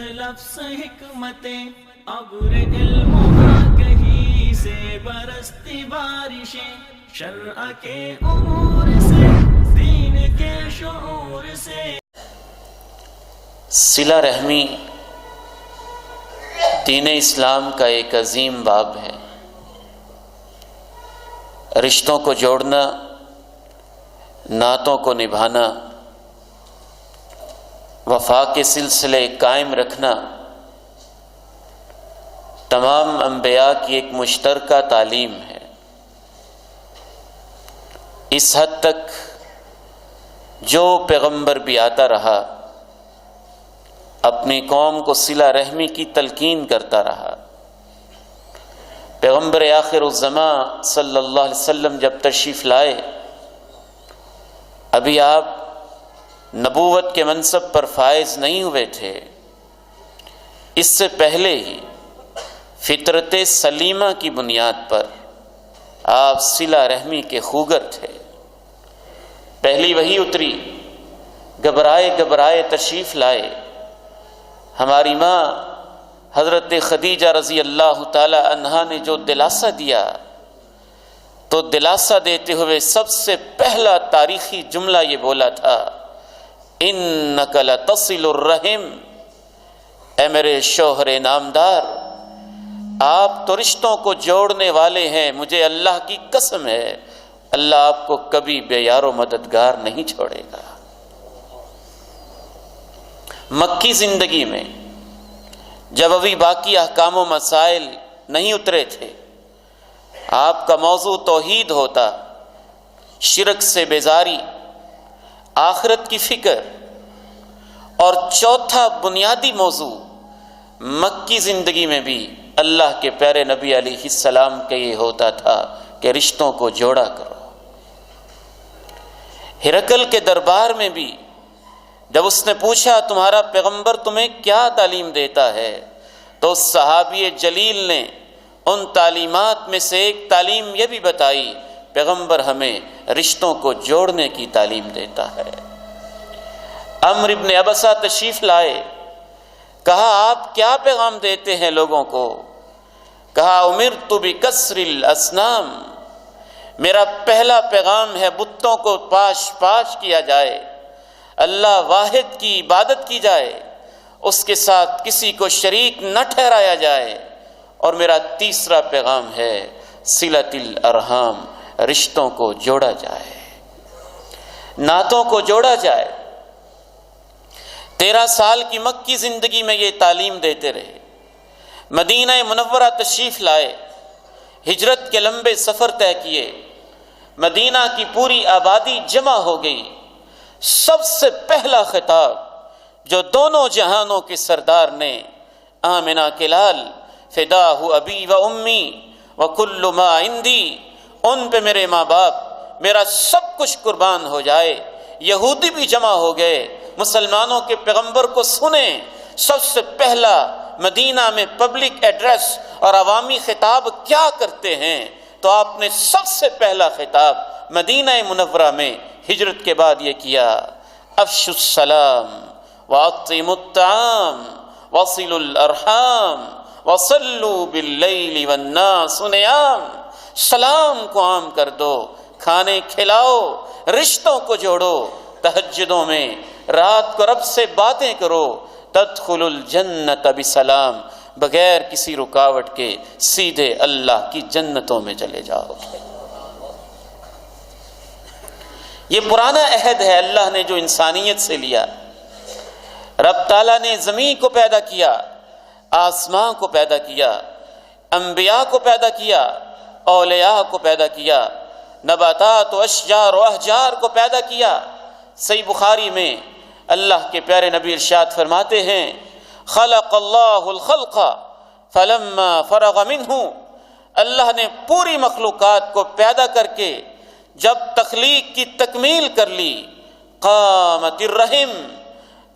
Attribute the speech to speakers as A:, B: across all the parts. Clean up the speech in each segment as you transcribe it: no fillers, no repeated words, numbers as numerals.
A: لفظ حکمتیں ابر علم آگہی سے برستی بارشیں، شرع کے امور سے دین کے شعور سے۔
B: صلہ رحمی دین اسلام کا ایک عظیم باب ہے۔ رشتوں کو جوڑنا، ناطوں کو نبھانا، وفا کے سلسلے قائم رکھنا تمام انبیاء کی ایک مشترکہ تعلیم ہے۔ اس حد تک جو پیغمبر بھی آتا رہا اپنی قوم کو صلہ رحمی کی تلقین کرتا رہا۔ پیغمبر آخر الزمان صلی اللہ علیہ وسلم جب تشریف لائے، ابھی آپ نبوت کے منصب پر فائز نہیں ہوئے تھے، اس سے پہلے ہی فطرت سلیمہ کی بنیاد پر آپ صلہ رحمی کے خوگر تھے۔ پہلی وحی اتری، گھبرائے گھبرائے تشریف لائے۔ ہماری ماں حضرت خدیجہ رضی اللہ تعالی عنہا نے جو دلاسا دیا، تو دلاسا دیتے ہوئے سب سے پہلا تاریخی جملہ یہ بولا تھا، اِنَّكَ لَتَصِلُ الرَّحِمَ، اے میرے شوہر نامدار، آپ تو رشتوں کو جوڑنے والے ہیں، مجھے اللہ کی قسم ہے اللہ آپ کو کبھی بے یار و مددگار نہیں چھوڑے گا۔ مکی زندگی میں جب ابھی باقی احکام و مسائل نہیں اترے تھے، آپ کا موضوع توحید ہوتا، شرک سے بیزاری، آخرت کی فکر، اور چوتھا بنیادی موضوع مکی زندگی میں بھی اللہ کے پیارے نبی علیہ السلام کا یہ ہوتا تھا کہ رشتوں کو جوڑا کرو۔ ہرقل کے دربار میں بھی جب اس نے پوچھا تمہارا پیغمبر تمہیں کیا تعلیم دیتا ہے، تو اس صحابی جلیل نے ان تعلیمات میں سے ایک تعلیم یہ بھی بتائی، پیغمبر ہمیں رشتوں کو جوڑنے کی تعلیم دیتا ہے۔ عمرو بن عبسہ تشریف لائے، کہا آپ کیا پیغام دیتے ہیں لوگوں کو؟ کہا امرت بکسر الاسنام، میرا پہلا پیغام ہے بتوں کو پاش پاش کیا جائے، اللہ واحد کی عبادت کی جائے، اس کے ساتھ کسی کو شریک نہ ٹھہرایا جائے، اور میرا تیسرا پیغام ہے صلۃ الارحام، رشتوں کو جوڑا جائے، ناطوں کو جوڑا جائے۔ 13 سال کی مکی زندگی میں یہ تعلیم دیتے رہے۔ مدینہ منورہ تشریف لائے، ہجرت کے لمبے سفر طے کیے، مدینہ کی پوری آبادی جمع ہو گئی۔ سب سے پہلا خطاب جو دونوں جہانوں کے سردار نے، آمنہ کے لال فداہ ابی و امی وکل ما عندی، ان پہ میرے ماں باپ، میرا سب کچھ قربان ہو جائے۔ یہودی بھی جمع ہو گئے، مسلمانوں کے پیغمبر کو سنیں۔ سب سے پہلا مدینہ میں پبلک ایڈریس اور عوامی خطاب کیا کرتے ہیں؟ تو آپ نے سب سے پہلا خطاب مدینہ منورہ میں ہجرت کے بعد یہ کیا، افشوا السلام واطعموا الطعام وصلوا الارحام وصلوا باللیل والناس نیام، سلام کو عام کر دو، کھانے کھلاؤ، رشتوں کو جوڑو، تہجدوں میں رات کو رب سے باتیں کرو، تدخل الجنت بسلام، بغیر کسی رکاوٹ کے سیدھے اللہ کی جنتوں میں چلے جاؤ گے۔ یہ پرانا عہد ہے اللہ نے جو انسانیت سے لیا۔ رب تعالیٰ نے زمین کو پیدا کیا، آسمان کو پیدا کیا، انبیاء کو پیدا کیا، اولیاء کو پیدا کیا، نباتات و اشجار و احجار کو پیدا کیا۔ صحیح بخاری میں اللہ کے پیارے نبی ارشاد فرماتے ہیں، خلق اللہ الخلق فلما فرغ منہ، اللہ نے پوری مخلوقات کو پیدا کر کے جب تخلیق کی تکمیل کر لی، قامت الرحم،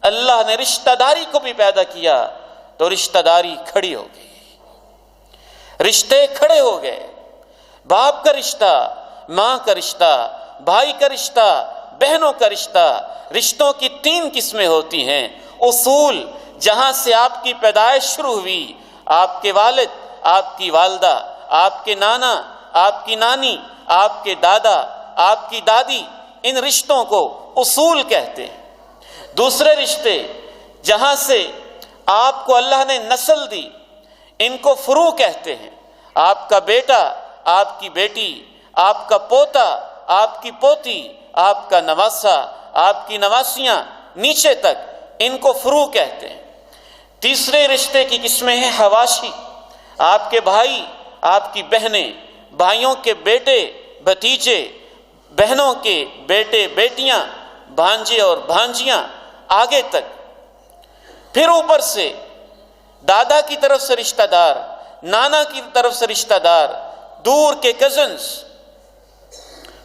B: اللہ نے رشتہ داری کو بھی پیدا کیا تو رشتہ داری کھڑی ہو گئی، رشتے کھڑے ہو گئے، باپ کا رشتہ، ماں کا رشتہ، بھائی کا رشتہ، بہنوں کا رشتہ۔ رشتوں کی 3 قسمیں ہوتی ہیں، اصول جہاں سے آپ کی پیدائش شروع ہوئی، آپ کے والد، آپ کی والدہ، آپ کے نانا، آپ کی نانی، آپ کے دادا، آپ کی دادی، ان رشتوں کو اصول کہتے ہیں۔ دوسرے رشتے جہاں سے آپ کو اللہ نے نسل دی، ان کو فروع کہتے ہیں۔ آپ کا بیٹا، آپ کی بیٹی، آپ کا پوتا، آپ کی پوتی، آپ کا نواسا، آپ کی نواسیاں، نیچے تک، ان کو فروع کہتے ہیں۔ تیسرے رشتے کی قسمیں ہیں حواشی، آپ کے بھائی، آپ کی بہنیں، بھائیوں کے بیٹے بھتیجے، بہنوں کے بیٹے بیٹیاں، بھانجے اور بھانجیاں، آگے تک۔ پھر اوپر سے دادا کی طرف سے رشتہ دار، نانا کی طرف سے رشتہ دار، دور کے کزنز،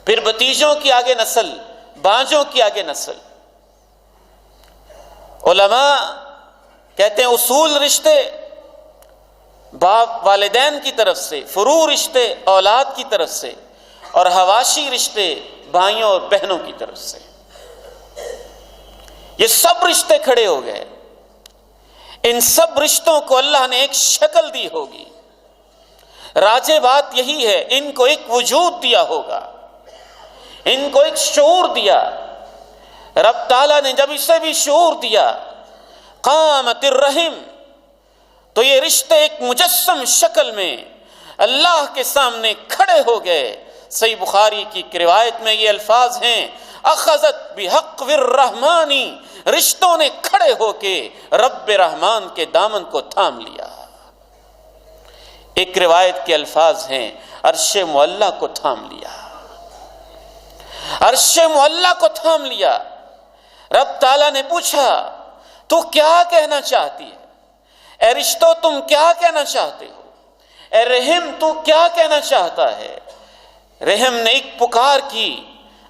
B: پھر بھتیجوں کی آگے نسل، بھانجوں کی آگے نسل۔ علماء کہتے ہیں اصول رشتے باپ والدین کی طرف سے، فروع رشتے اولاد کی طرف سے، اور حواشی رشتے بھائیوں اور بہنوں کی طرف سے۔ یہ سب رشتے کھڑے ہو گئے۔ ان سب رشتوں کو اللہ نے ایک شکل دی ہوگی۔ راجع بات یہی ہے، ان کو ایک وجود دیا ہوگا، ان کو ایک شعور دیا۔ رب تعالیٰ نے جب اسے بھی شعور دیا، قامت الرحم، تو یہ رشتے ایک مجسم شکل میں اللہ کے سامنے کھڑے ہو گئے۔ صحیح بخاری کی روایت میں یہ الفاظ ہیں، اخذت بحق الرحمن، رشتوں نے کھڑے ہو کے رب رحمان کے دامن کو تھام لیا۔ ایک روایت کے الفاظ ہیں، عرش معلیٰ کو تھام لیا، عرش معلیٰ کو تھام لیا۔ رب تعالیٰ نے پوچھا تو کیا کہنا چاہتی ہے؟ اے رشتوں تم کیا کہنا چاہتے ہو؟ اے رحم تو کیا کہنا چاہتا ہے؟ رحم نے ایک پکار کی،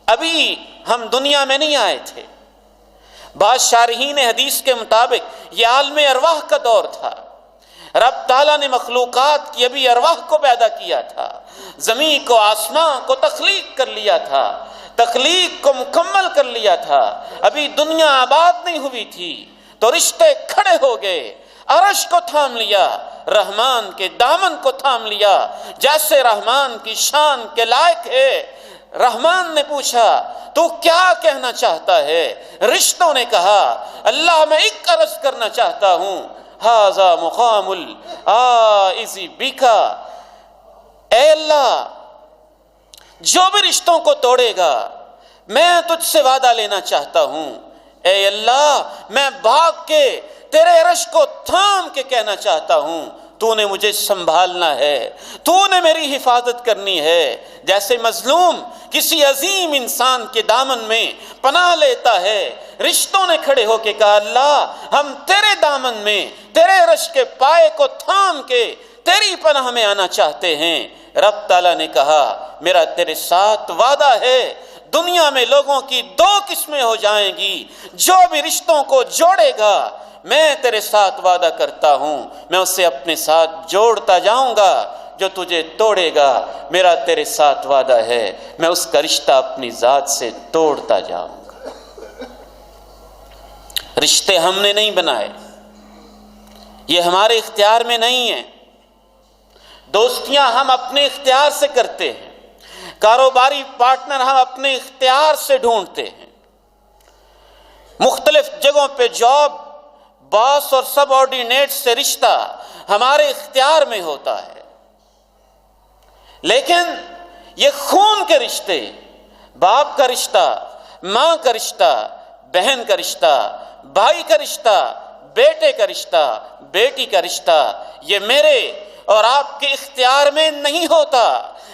B: ابھی ہم دنیا میں نہیں آئے تھے۔ بعض شارحین حدیث کے مطابق یہ عالم ارواح کا دور تھا۔ رب تعالیٰ نے مخلوقات کی ابھی ارواح کو پیدا کیا تھا، زمین کو آسمان کو تخلیق کر لیا تھا، تخلیق کو مکمل کر لیا تھا، ابھی دنیا آباد نہیں ہوئی تھی، تو رشتے کھڑے ہو گئے، عرش کو تھام لیا، رحمان کے دامن کو تھام لیا، جیسے رحمان کی شان کے لائق ہے۔ رحمان نے پوچھا تو کیا کہنا چاہتا ہے؟ رشتوں نے کہا اللہ میں ایک عرض کرنا چاہتا ہوں، ھذا مقام العائذ بک، اے اللہ جو بھی رشتوں کو توڑے گا میں تجھ سے وعدہ لینا چاہتا ہوں، اے اللہ میں بھاگ کے تیرے عرش کو تھام کے کہنا چاہتا ہوں، تو نے مجھے سنبھالنا ہے، تو نے میری حفاظت کرنی ہے۔ جیسے مظلوم کسی عظیم انسان کے دامن میں پناہ لیتا ہے، رشتوں نے کھڑے ہو کے کہا اللہ ہم تیرے دامن میں تیرے عرش کے پائے کو تھام کے تیری پناہ میں آنا چاہتے ہیں۔ رب تعالیٰ نے کہا میرا تیرے ساتھ وعدہ ہے، دنیا میں لوگوں کی دو قسمیں ہو جائیں گی، جو بھی رشتوں کو جوڑے گا میں تیرے ساتھ وعدہ کرتا ہوں میں اسے اپنے ساتھ جوڑتا جاؤں گا، جو تجھے توڑے گا میرا تیرے ساتھ وعدہ ہے میں اس کا رشتہ اپنی ذات سے توڑتا جاؤں گا۔ رشتے ہم نے نہیں بنائے، یہ ہمارے اختیار میں نہیں ہیں۔ دوستیاں ہم اپنے اختیار سے کرتے ہیں، کاروباری پارٹنر ہم اپنے اختیار سے ڈھونڈتے ہیں، مختلف جگہوں پہ جاب، باس اور سب آرڈینیٹ سے رشتہ ہمارے اختیار میں ہوتا ہے۔ لیکن یہ خون کے رشتے، باپ کا رشتہ، ماں کا رشتہ، بہن کا رشتہ، بھائی کا رشتہ، بیٹے کا رشتہ، بیٹی کا رشتہ، یہ میرے اور آپ کے اختیار میں نہیں ہوتا،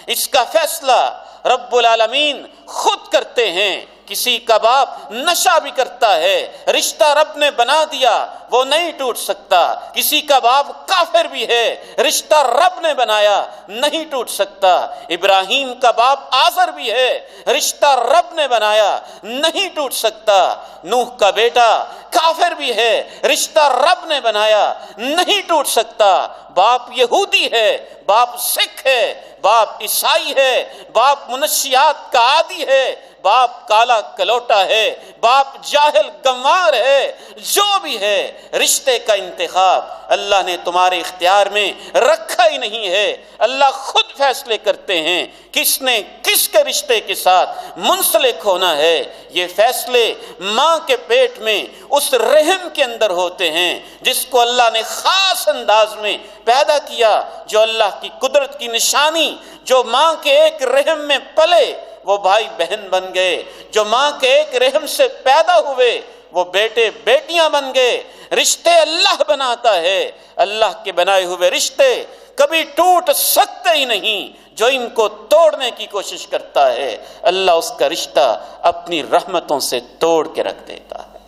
B: اس کا فیصلہ رب العالمین خود کرتے ہیں۔ کسی کا باپ نشہ بھی کرتا ہے، رشتہ رب نے بنا دیا وہ نہیں ٹوٹ سکتا۔ کسی کا باپ کافر بھی ہے، رشتہ رب نے بنایا نہیں ٹوٹ سکتا۔ ابراہیم کا باپ آزر بھی ہے، رشتہ رب نے بنایا نہیں ٹوٹ سکتا۔ نوح کا بیٹا کافر بھی ہے، رشتہ رب نے بنایا نہیں ٹوٹ سکتا۔ باپ یہودی ہے، باپ سکھ ہے، باپ عیسائی ہے، باپ منشیات کا عادی ہے، باپ کالا کلوٹا ہے، باپ جاہل گنوار ہے، جو بھی ہے، رشتے کا انتخاب اللہ نے تمہارے اختیار میں رکھا ہی نہیں ہے۔ اللہ خود فیصلے کرتے ہیں کس نے کس کے رشتے کے ساتھ منسلک ہونا ہے۔ یہ فیصلے ماں کے پیٹ میں اس رحم کے اندر ہوتے ہیں جس کو اللہ نے خاص انداز میں پیدا کیا، جو اللہ کی قدرت کی نشانی، جو ماں کے ایک رحم میں پلے وہ بھائی بہن بن گئے، جو ماں کے ایک رحم سے پیدا ہوئے وہ بیٹے بیٹیاں بن گئے۔ رشتے اللہ بناتا ہے، اللہ کے بنائے ہوئے رشتے کبھی ٹوٹ سکتے ہی نہیں۔ جو ان کو توڑنے کی کوشش کرتا ہے اللہ اس کا رشتہ اپنی رحمتوں سے توڑ کے رکھ دیتا ہے،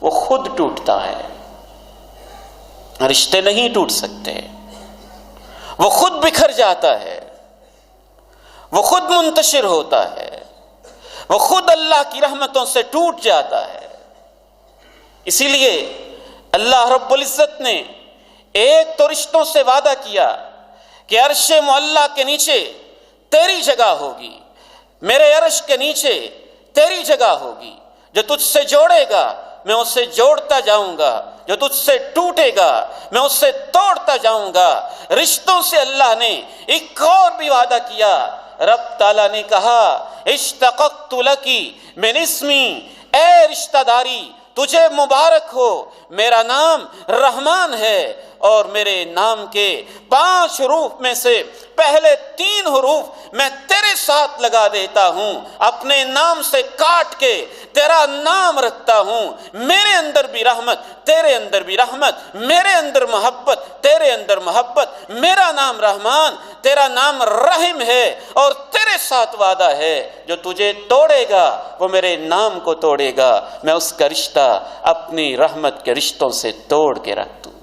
B: وہ خود ٹوٹتا ہے۔ رشتے نہیں ٹوٹ سکتے، وہ خود بکھر جاتا ہے، وہ خود منتشر ہوتا ہے، وہ خود اللہ کی رحمتوں سے ٹوٹ جاتا ہے۔ اسی لیے اللہ رب العزت نے ایک تو رشتوں سے وعدہ کیا کہ عرش معلیٰ کے نیچے تیری جگہ ہوگی، میرے عرش کے نیچے تیری جگہ ہوگی۔ جو تجھ سے جوڑے گا میں اسے جوڑتا جاؤں گا، جو تجھ سے ٹوٹے گا میں اسے توڑتا جاؤں گا۔ رشتوں سے اللہ نے ایک اور بھی وعدہ کیا۔ رب تعالیٰ نے کہا اشتققت لکی من اسمی، اے رشتہ داری تجھے مبارک ہو، میرا نام رحمان ہے اور میرے نام کے 5 حروف میں سے پہلے 3 حروف میں تیرے ساتھ لگا دیتا ہوں، اپنے نام سے کاٹ کے تیرا نام رکھتا ہوں۔ میرے اندر بھی رحمت، تیرے اندر بھی رحمت، میرے اندر محبت، تیرے اندر محبت۔ میرا نام رحمان، تیرا نام رحیم ہے، اور تیرے ساتھ وعدہ ہے جو تجھے توڑے گا وہ میرے نام کو توڑے گا، میں اس کا رشتہ اپنی رحمت کے رشتوں سے توڑ کے رکھ دوں۔